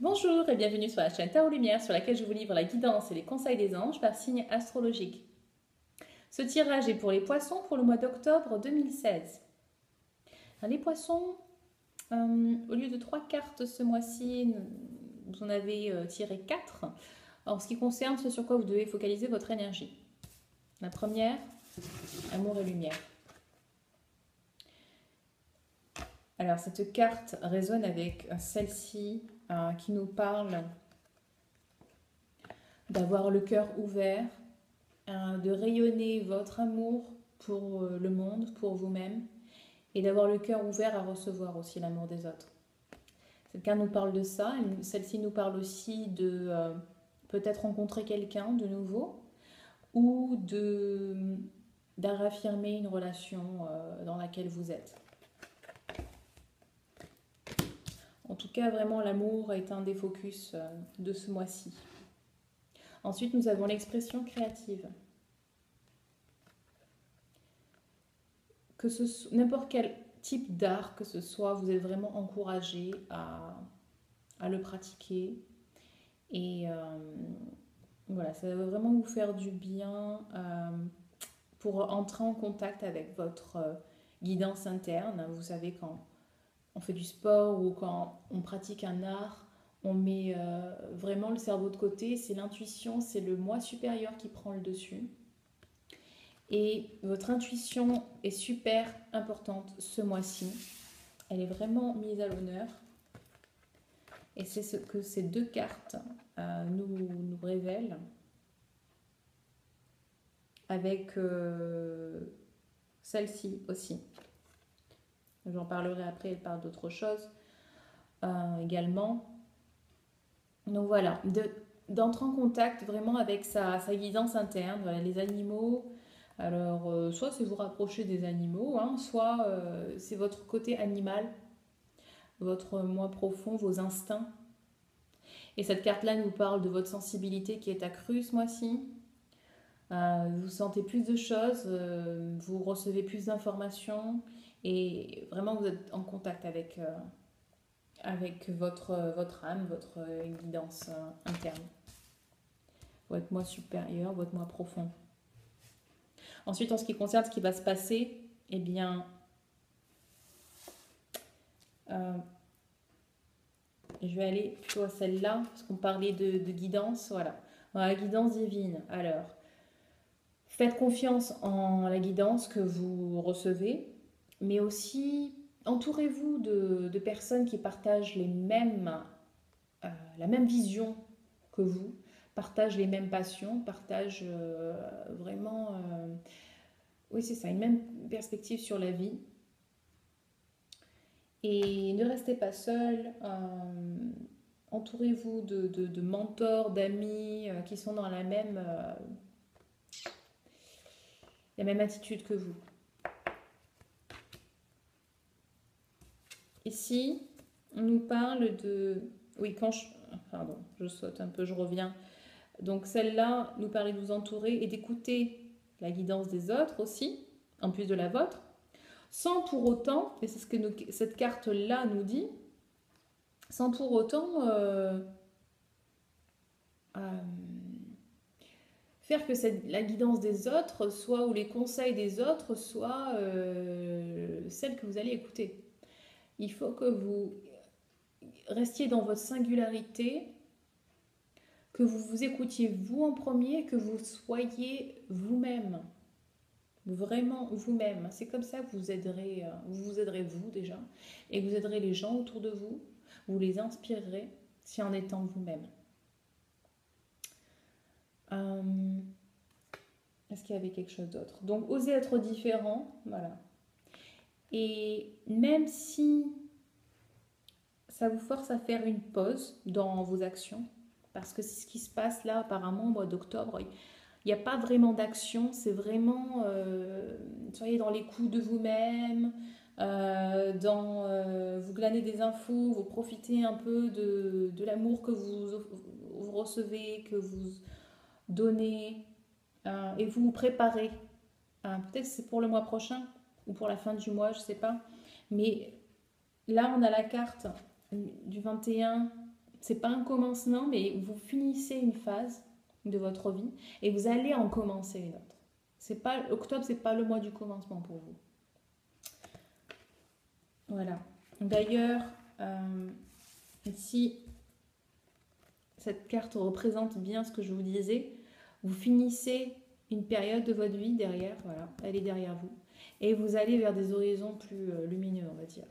Bonjour et bienvenue sur la chaîne Tarot Lumière sur laquelle je vous livre la guidance et les conseils des anges par signe astrologique. Ce tirage est pour les poissons pour le mois d'octobre 2016. Les poissons, au lieu de 3 cartes ce mois-ci, vous en avez tiré 4. En ce qui concerne ce sur quoi vous devez focaliser votre énergie. La première, amour et lumière. Alors cette carte résonne avec celle-ci qui nous parle d'avoir le cœur ouvert, de rayonner votre amour pour le monde, pour vous-même, et d'avoir le cœur ouvert à recevoir aussi l'amour des autres. Cette carte nous parle de ça, celle-ci nous parle aussi de peut-être rencontrer quelqu'un de nouveau, ou de réaffirmer une relation dans laquelle vous êtes. En tout cas, vraiment, l'amour est un des focus de ce mois-ci. Ensuite, nous avons l'expression créative. Que ce soit n'importe quel type d'art que ce soit, vous êtes vraiment encouragé à le pratiquer. Et voilà, ça va vraiment vous faire du bien pour entrer en contact avec votre guidance interne. Vous savez, quand on fait du sport ou quand on pratique un art, on met vraiment le cerveau de côté, c'est l'intuition, c'est le moi supérieur qui prend le dessus. Et votre intuition est super importante ce mois-ci. Elle est vraiment mise à l'honneur. Et c'est ce que ces deux cartes nous révèlent. Avec celle-ci aussi. J'en parlerai après, elle parle d'autre chose également. Donc voilà, d'entrer en contact vraiment avec sa guidance interne. Voilà, les animaux, alors soit c'est vous rapprocher des animaux, soit c'est votre côté animal, votre moi profond, vos instincts. Et cette carte-là nous parle de votre sensibilité qui est accrue ce mois-ci. Vous sentez plus de choses, vous recevez plus d'informations et vraiment vous êtes en contact avec votre âme, votre guidance interne, votre moi supérieur, votre moi profond. Ensuite, en ce qui concerne ce qui va se passer, eh bien, je vais aller plutôt à celle-là, parce qu'on parlait de guidance, voilà. La guidance divine. Alors, faites confiance en la guidance que vous recevez, mais aussi entourez-vous de personnes qui partagent la même vision que vous, partagent les mêmes passions, partagent vraiment, oui c'est ça, une même perspective sur la vie. Et ne restez pas seul, entourez-vous de mentors, d'amis qui sont dans la même attitude que vous. Ici, on nous parle de... Oui, pardon, je saute un peu, je reviens. Donc celle-là nous permet de vous entourer et d'écouter la guidance des autres aussi, en plus de la vôtre, sans pour autant, et c'est ce que cette carte-là nous dit, sans pour autant faire que la guidance des autres soit, ou les conseils des autres soient celles que vous allez écouter. Il faut que vous restiez dans votre singularité, que vous vous écoutiez vous en premier, que vous soyez vous-même, vraiment vous-même. C'est comme ça que vous aiderez vous déjà, et vous aiderez les gens autour de vous, vous les inspirerez si en étant vous-même. Est-ce qu'il y avait quelque chose d'autre? Donc, osez être différent, voilà. Et même si ça vous force à faire une pause dans vos actions, parce que c'est ce qui se passe là apparemment au mois d'octobre, il n'y a pas vraiment d'action, c'est vraiment, soyez dans les coups de vous-même, vous glanez des infos, vous profitez un peu de l'amour que vous recevez, que vous donnez, et vous vous préparez. Peut-être c'est pour le mois prochain ou pour la fin du mois, je ne sais pas. Mais là, on a la carte du 21 c'est pas un commencement, mais vous finissez une phase de votre vie et vous allez en commencer une autre. C'est pas, octobre, c'est pas le mois du commencement pour vous. Voilà. D'ailleurs, ici, cette carte représente bien ce que je vous disais. Vous finissez une période de votre vie derrière, voilà, elle est derrière vous. Et vous allez vers des horizons plus lumineux, on va dire.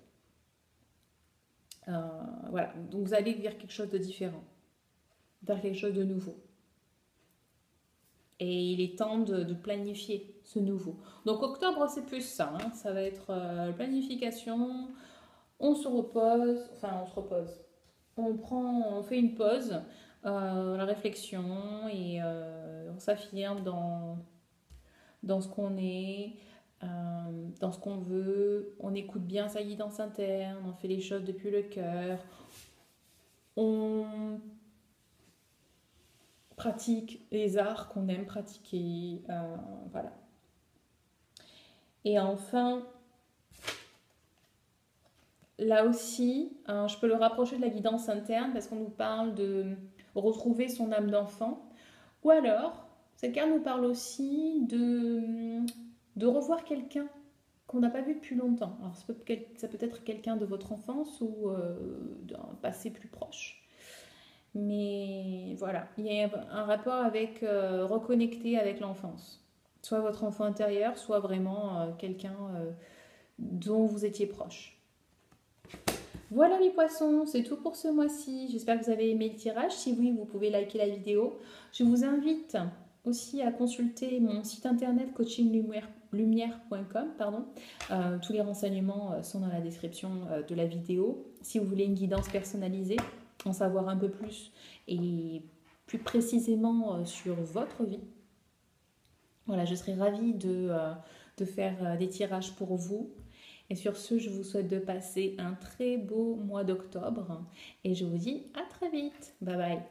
Voilà, donc vous allez vers quelque chose de différent, vers quelque chose de nouveau. Et il est temps de planifier ce nouveau. Donc octobre, c'est plus ça, hein. Ça va être planification, on se repose, on fait une pause, la réflexion et on s'affirme dans ce qu'on est, dans ce qu'on veut, on écoute bien sa guidance interne, on fait les choses depuis le cœur, on pratique les arts qu'on aime pratiquer, voilà. Et enfin, là aussi, je peux le rapprocher de la guidance interne parce qu'on nous parle de retrouver son âme d'enfant. Ou alors, cette carte nous parle aussi de revoir quelqu'un qu'on n'a pas vu depuis longtemps. Alors, ça peut être quelqu'un de votre enfance ou d'un passé plus proche. Mais voilà, il y a un rapport avec reconnecter avec l'enfance. Soit votre enfant intérieur, soit vraiment quelqu'un dont vous étiez proche. Voilà les poissons, c'est tout pour ce mois-ci. J'espère que vous avez aimé le tirage. Si oui, vous pouvez liker la vidéo. Je vous invite aussi à consulter mon site internet coachinglumière.com. Tous les renseignements sont dans la description de la vidéo. Si vous voulez une guidance personnalisée, en savoir un peu plus et plus précisément sur votre vie, voilà, je serais ravie de faire des tirages pour vous. Et sur ce, je vous souhaite de passer un très beau mois d'octobre et je vous dis à très vite. Bye bye.